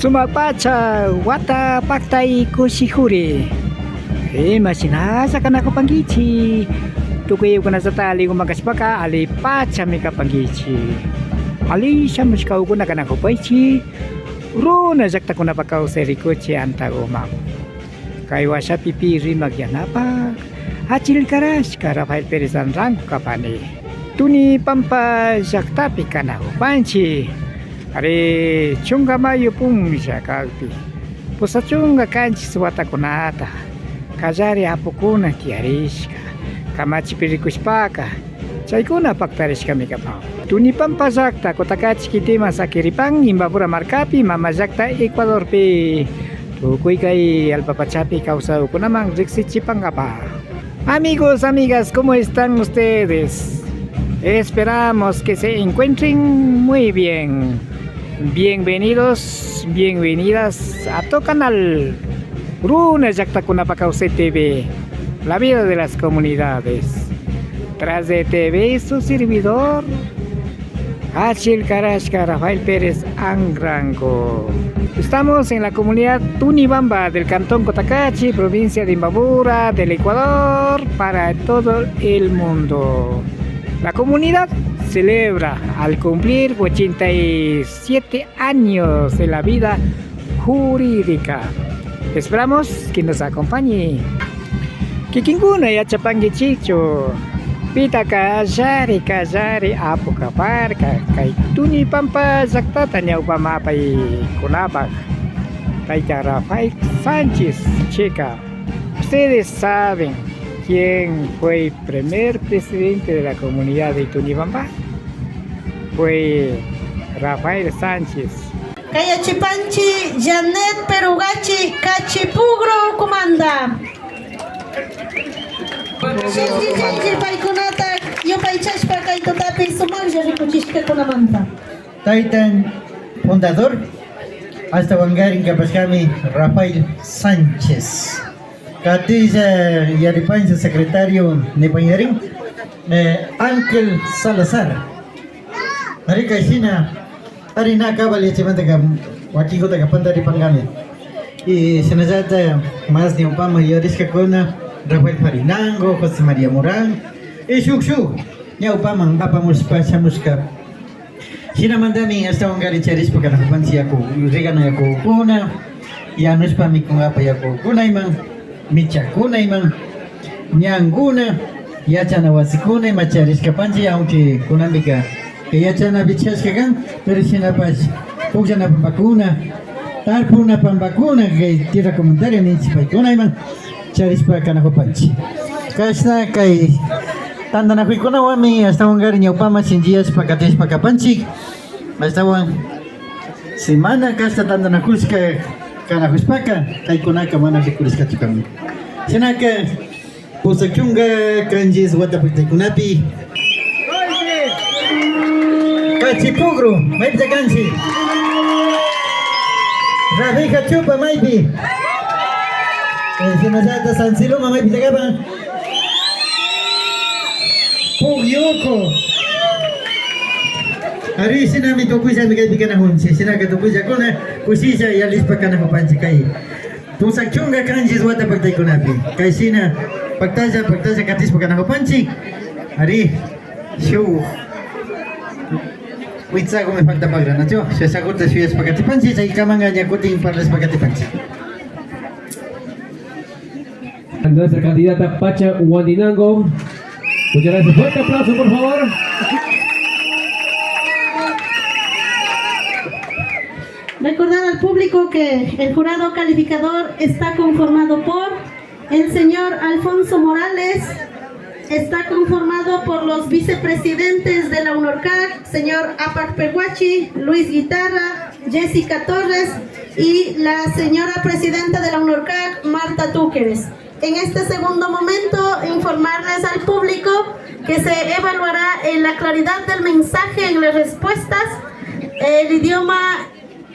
Sumapacha wata paktay kushihuri. Masinasa ka na ko panggichi. Tukuy ko na sa tali ko magaspaka ali pacha mi ka panggichi. Ali siya muskaw ko na ka na ko paichi. Ro na jakta ko na pakaw sa rikoche anta umam. Kaywa siya pipiri magyanapa. Hachil karas ka Rafael Perez ang rangko kapani. Tuni pampa jaktapi ka na ko panchi. Are chunga mayo pung siya kalpi. Pusa chunga kanchi suwata kunata. Kajari apukuna tiarishka. Kamachi pirikuspaka. Chaykuna paktarishka mikapao. Tuni pampazakta kotakachi kitima sakiripang imbapura markapi mamazakta Ecuador pe. Tukuy kay alpapachapi kausau kunamang rixichipangapa. Amigos, amigas, ¿cómo están ustedes? Esperamos que se encuentren muy bien. Bienvenidos, bienvenidas a tu canal Runa Yakta Kunapakause TV, la vida de las comunidades. Tras de TV, su servidor Hachil Karashka Rafael Pérez Angrango. Estamos en la comunidad Tunibamba del cantón Cotacachi, provincia de Imbabura, del Ecuador, para todo el mundo. La comunidad celebra al cumplir 87 años de la vida jurídica. Esperamos que nos acompañe. Kikinguna ya chapangi chicho. Pita kajari apuka parka. Kay tuni pampa zaktata niya upamapay kunabak. Kay Rafael Sánchez Checa. Ustedes saben quién fue el primer presidente de la comunidad de Tunibamba. Fue Rafael Sánchez. Kaya Chipanchi, Janet Perugachi, Cachipugro comanda. Sí, paikunata, yo paichashpa kay totapi sumarja rikuchishka kunamanta. Taitan, fundador, hasta Wangarin Kapashkami, Rafael Sánchez. Catilla Yaripancha, secretario Nepañarín, Ángel Salazar. Marika China, Arina Cabal Chimantaka, Wakikota Kapandari Pangame. Y Senazata, más de Opama y Arisca Cona, Rafael Farinango, José María Morán, y Shukshu, ya Opama, Apamos Pachamusca. China Mandami, hasta Wangarin Charis, porque la Jupancia, Regana Yakuna, ya no es para mí con Apa Yakuna, Michakuna iman Nyanguna Yachana wasikuna y macharisca panchi aunque kunambika que yachana bichascagan pero sina pach pujana pambacuna tal puna pambacuna que tierra comentario ni chipaikuna iman charispa canajo panchi kashna kai tandana kuikuna wami hasta un gariño pama sin días pacates pacapanchi hasta un semana kasta tandana kuska Kanahuspaka, Kaikunaka mana Kikuliska Chikami. Senaka, Pusachunga, Kanjis, Watapitakunapi. Kachipugro, Maipta Kanji. Rabika Chupa, Maipi. Senazata San Siloma, Maipta Gaba. Pugyoko. Hari sinami tokuja mi kay bigana hunsi sinaka tokuja kuna kusisa ya lispa kana papanchi kai pusak chunga kanjis wata pagtay kunapi kay sina pagtaja katis pagana papanchi hari show witsa ko me falta pagrana tio se saguta suyas pagati panchi chay kamanga nya kuting parles pagati panchi. Nuestra candidata Pacha Wandinango. Muchas gracias. Fuerte aplauso, por favor. Recordar al público que el jurado calificador está conformado por el señor Alfonso Morales, está conformado por los vicepresidentes de la UNORCAC, señor Apac Peguachi, Luis Guitarra, Jessica Torres y la señora presidenta de la UNORCAC, Marta Túqueres. En este segundo momento, informarles al público que se evaluará en la claridad del mensaje en las respuestas, el idioma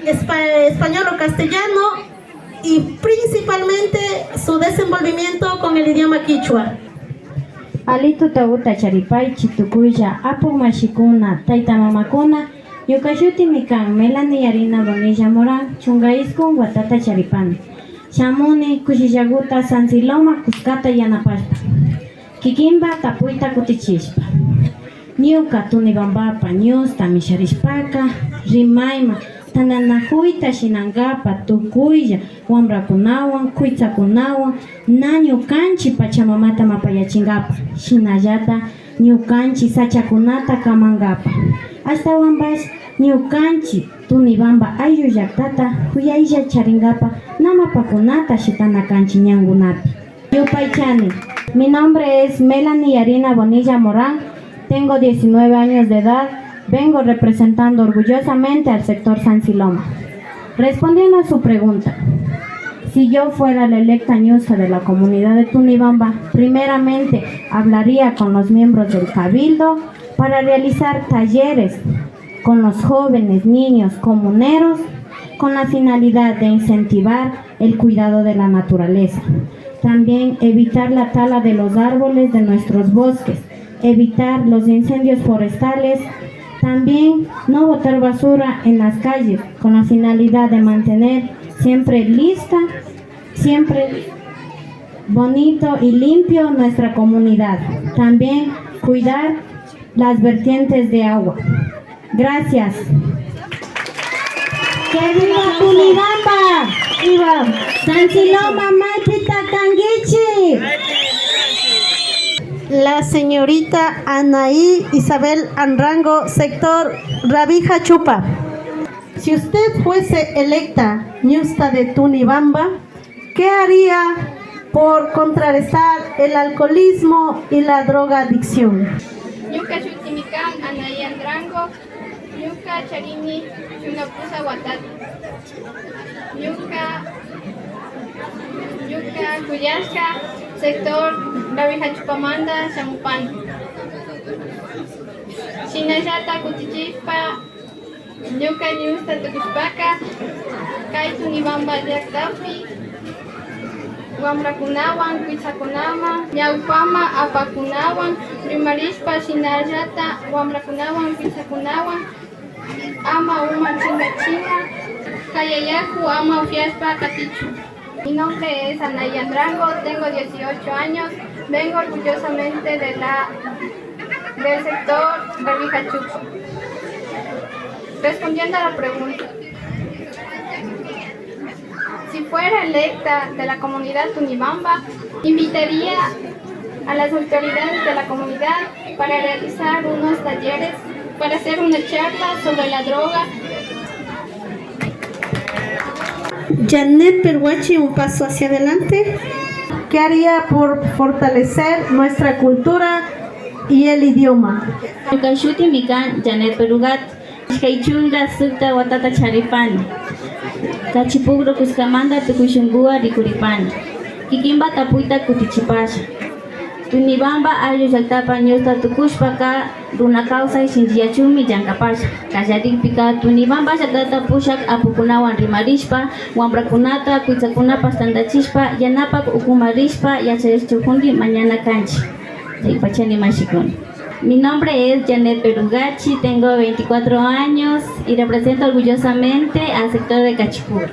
español o castellano y principalmente su desenvolvimiento con el idioma quichua. Alito tauta charipay chitukuya apu mashikuna taita mamakuna Ñuka mikan Melanie Yarina Bonilla Morán, chungaisco Guatata Charipán. Shamuni Kushillaguta Sansiloma Kuskata Yanapashpa. Kikimba Tapuita Kutichishpa. Ñuka Tunibambapa Ñusta Misharishpaka, Rimaima, Tananahuita Shinangapa, Tukuya, Wambrakunawan, Kuitzakunawan, Ñukanchi Pachamamata Mapayachingapa, Shinayata, Ñukanchi Sachakunata Kamangapa. Hasta Wambas, Ñukanchi, Tunibamba Ayu Yaktata, Huyaisha Charingapa, Namapakunata Shitanakanchi Ñangunapi. Yupaychani, mi nombre es Melanie Yarina Bonilla Morán, tengo 19 años de edad, vengo representando orgullosamente al sector Sansiloma. Respondiendo a su pregunta, si yo fuera la electa ñusta de la comunidad de Tunibamba, primeramente hablaría con los miembros del Cabildo para realizar talleres con los jóvenes, niños, comuneros, con la finalidad de incentivar el cuidado de la naturaleza. También evitar la tala de los árboles de nuestros bosques, evitar los incendios forestales, también no botar basura en las calles con la finalidad de mantener siempre lista, siempre bonito y limpio nuestra comunidad. También cuidar las vertientes de agua. Gracias. ¡Que viva Tunibamba! ¡Viva Sansiloma Maipita Canguichi! La señorita Anaí Isabel Anrango, sector Rabija Chupa. Si usted fuese electa ñusta de Tunibamba, ¿qué haría por contrarrestar el alcoholismo y la drogadicción? Ñuka Shutimikan Anaí Andrango, Ñuka Charini Chunapusa Watati, Ñuka Kuyashka, sector Rabija Chupamanda, Chamupan. Shinayata Kutichishpa, Ñuka Ñusta Tukushpaka, Kay Tunibamba Llaktapi, Wamrakunawan, Kuitzakunawan, Ñawpama, Apakunawan, Rimarishpa, Shinayata, Wamrakunawan, Kuitzakunawan, Ama Uma China, Kayayaku, Ama Ufiashpa, Katichu. Mi nombre es Anaí Andrango, tengo 18 años, vengo orgullosamente del sector Rabija Chupa. Respondiendo a la pregunta, si fuera electa de la comunidad Tunibamba, invitaría a las autoridades de la comunidad para realizar unos talleres, para hacer una charla sobre la droga. Janet Perhuachi, un paso hacia adelante. ¿Qué haría por fortalecer nuestra cultura y el idioma? Ñukashuti mikan Janet Perugat, Kaichunga Sukta Watata Charipani, Kachipugro Kuskamanda Tukushungua Rikuripani, Kikimba Tapuita Kutichipasha, Tunibamba Ayu Yaktapa Ñusta Tukushpaka, Runa Causa y Shinjiachumi Yankapasha, Kayadik Pika, Tunibamba Yaktata Pushak Apukunawan Rimarishpa, Wambrakunata, Kuitzakunapa Standachishpa, Yanapak Ukumarishpa, Yachares Chukundi, mañana Kanchi. Pachani Mashikun. Mi nombre es Janet Perugachi, tengo 24 años y represento orgullosamente al sector de Cachipur.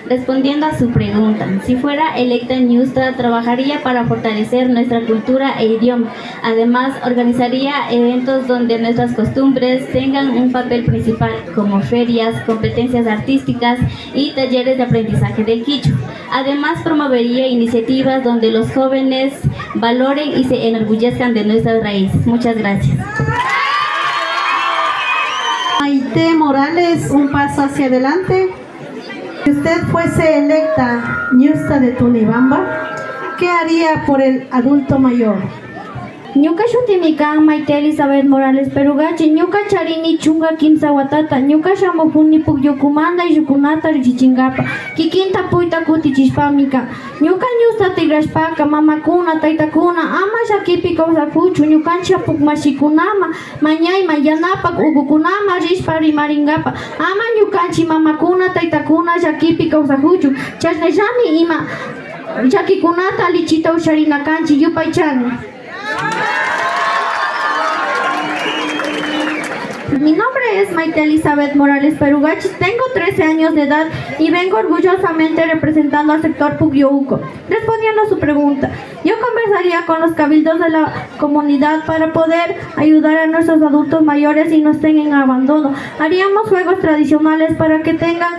Respondiendo a su pregunta, si fuera electa ñusta, trabajaría para fortalecer nuestra cultura e idioma. Además, organizaría eventos donde nuestras costumbres tengan un papel principal, como ferias, competencias artísticas y talleres de aprendizaje del quichua. Además, promovería iniciativas donde los jóvenes valoren y se enorgullezcan de nuestras raíces. Muchas gracias. Maite Morales, un paso hacia adelante. Si usted fuese electa ñusta de Tunibamba, ¿qué haría por el adulto mayor? Ñuka Shutimikan Maite Elizabeth Morales Perugachi, Ñuka Charini Chunga Kimsa Watata, Ñuka Shamupuni Pugyukumanda y Yukunata Richichingapa, Kikinta Puita Kutichishpamika, Ñuka Ñusta Tigrashpaka, Mamakuna, Taitakuna, Ama Shakipi Kausakuchu, Ñukancha Pukmashikunama, Mañayma, Yanapak, Ugukunama, Rishpa Rimaringapa, Ama Ñukanchi Mamakuna, Taitakuna, Shakipi Kausakuchu, Chasneshami Ima, Shakikunata Lichita Usharinakanchi, Yupaychani. Mi nombre es Maite Elizabeth Morales Perugachi, tengo 13 años de edad y vengo orgullosamente representando al sector Pugyuuco. Respondiendo a su pregunta, yo conversaría con los cabildos de la comunidad para poder ayudar a nuestros adultos mayores y no estén en abandono. Haríamos juegos tradicionales para que tengan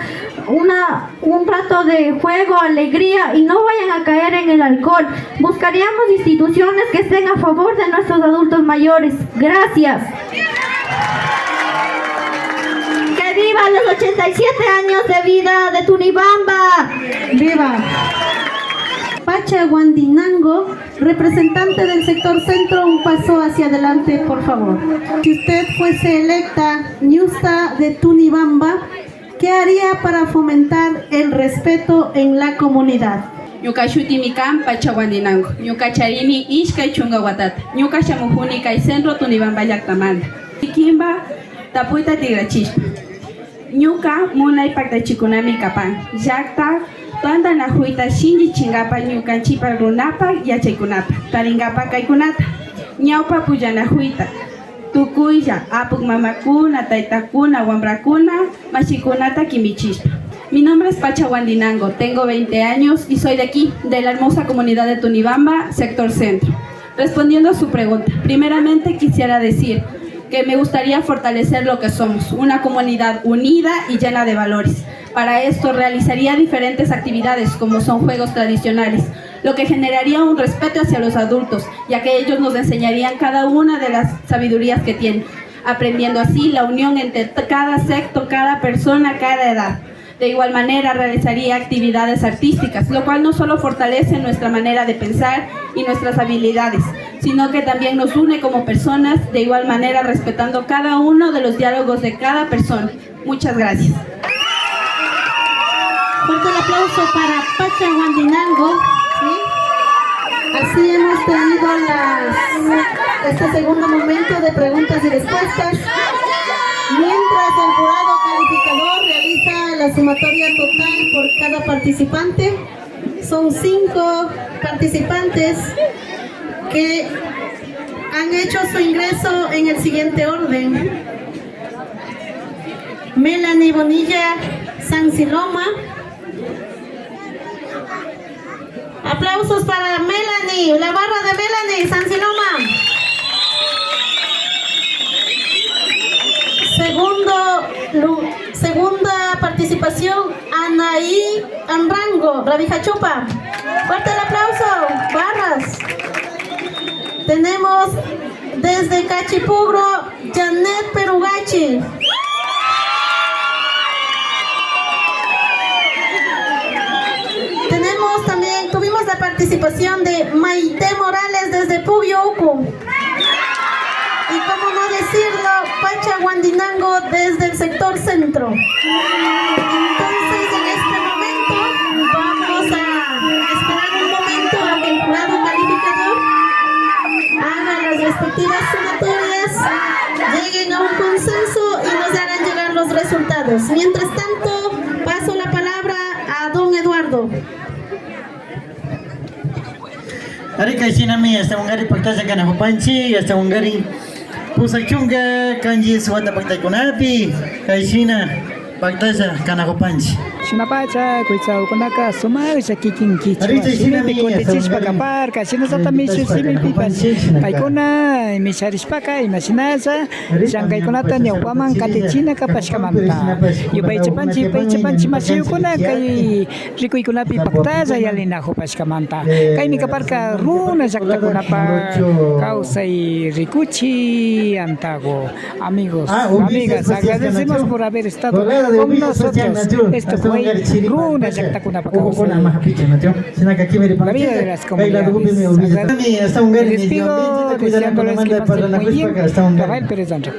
un rato de juego, alegría y no vayan a caer en el alcohol. Buscaríamos instituciones que estén a favor de nuestros adultos mayores. Gracias. ¡Que viva los 87 años de vida de Tunibamba! ¡Viva! Pacha Guandinango, representante del sector centro, un paso hacia adelante, por favor. Si usted fuese electa Ñusta de Tunibamba, ¿qué haría para fomentar el respeto en la comunidad? Ñuka shutimikan Pacha Guandinango, ñuka charini ishkay chunga watata, ñuka shamuhuni kay centro Tunibamba llaqtamanta. Kimba tapuita tigrachishpa. Ñuka munay paktachikunami kapan. Llaqta tanta nahuita shinji chingapa ñukanchipa runapa yachaykunapa. Taringapa kaykunata. Ñawpa puyanahuita. Tukuylla apuk mamakuna, taytakuna, wambrakuna, mashikunata kimichispa. Mi nombre es Pacha Guandinango, tengo 20 años y soy de aquí, de la hermosa comunidad de Tunibamba, sector centro. Respondiendo a su pregunta, primeramente quisiera decir que me gustaría fortalecer lo que somos, una comunidad unida y llena de valores. Para esto realizaría diferentes actividades como son juegos tradicionales, lo que generaría un respeto hacia los adultos, ya que ellos nos enseñarían cada una de las sabidurías que tienen, aprendiendo así la unión entre cada sector, cada persona, cada edad. De igual manera realizaría actividades artísticas, lo cual no solo fortalece nuestra manera de pensar y nuestras habilidades, sino que también nos une como personas, de igual manera respetando cada uno de los diálogos de cada persona. Muchas gracias. Fuerte el aplauso para Pacha Guandinango. ¿Sí? Así hemos tenido este segundo momento de preguntas y respuestas. Mientras el jurado calificador realiza la sumatoria total por cada participante, son 5 participantes que han hecho su ingreso en el siguiente orden: Melanie Bonilla Sansiloma. Aplausos para Melanie, la barra de Melanie Sansiloma. Segunda participación, Anaí Anrango, Rabijachupa. Fuerte el aplauso, barras. Tenemos desde Cachipugro, Janet Perugachi. Tuvimos la participación de Maite Morales desde Pugyuuco. Y cómo no decirlo, Pacha Guandinango desde el sector centro. Entonces, en este momento, vamos a esperar un momento a que el jurado calificador haga las respectivas sumatorias, lleguen a un consenso y nos hagan llegar los resultados. Mientras tanto, paso la palabra a don Eduardo. Ari kaishinami hasta ungari paktaja kana hupanchi hasta ungari pusachunga kanji suwata paktaykunapi kaishina paktaja kana hupanchi. Shinapacha, kuitsa ukunaka sumarisha kikin kichwa. Shinipi kontechishpa kaparka, shinasata mishu simipipas. Paikuna misharishpaka imashinasa, shankaykunata ñawpaman katechina kapashkamanta. Yupaychapanchi masiyukuna kay rikuykunapi paktalla yalinajo pashkamanta. Kaymi kaparka runa llaqtakunapa kawsay rikuchi antago. Amigos, amigas, agradecemos por haber estado con nosotros. Esto fue Runa llaqtakunapa kawsay. La vida de las comunidades. Me despido deseándoles que pasen muy bien. Rafael Pérez André.